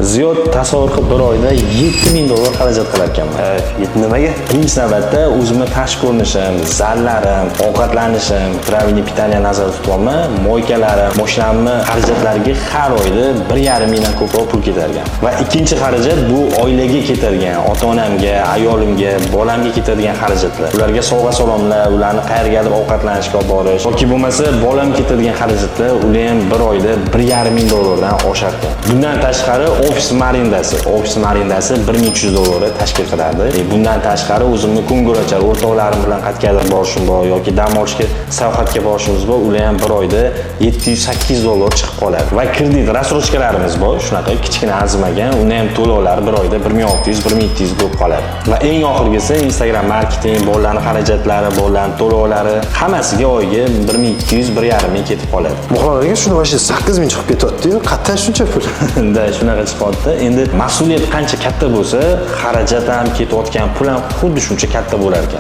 Ziyod tasavvur qilib bir oyda $7000 xarajat qilar ekanman. Nimaga? Birinchi navbatda o'zimni tashqi ko'rinishim, zallarim, ovqatlanishim, travelni pitaniya nazarda tutyapman. Moykalarim, mashinamni xarajatlariga har oyda 1,5 mingdan ko'proq pul ketar ekan. Va ikkinchi xarajat bu oilaga ketadigan, ota-onamga, ayolimga, bolamga ketadigan xarajatlar. Ularga sovg'a-salomlar, ularni qayergadir ovqatlanishga olib borish yoki bo'lmasa bolam ketadigan xarajatlar, ular ham bir oyda $1,5 dan oshar ekan. Bundan tashqari ofis arendasi $1,300 tashkil qiladi. Bundan tashqari o'zimni ko'ngilochar o'rtoqlarim bilan qatqadir borishim bor yoki dam olishga, sayohatga borishimiz bor. Ular ham bir oyda $700-800 chiqib qoladi. Va kredit rassrochkalarimiz bor, shunaqa kichkina arzimagan, uni ham to'lovlari bir oyda 1600-1700 bo'lib qoladi. Va eng oxirgisi Instagram marketing, bolalarning xarajatlari, bolalarning to'lovlari hammasiga oyiga 1200-1,5 ming ketib qoladi. Muxollarga shuni mana 8000 chiqib ketyapti-yu, qayerdan shuncha pul? Shunaqa chiqyapti. Endi mas'uliyat qancha katta bo'lsa, xarajat ham ketayotgan pul ham xuddi shuncha katta bo'lar ekan.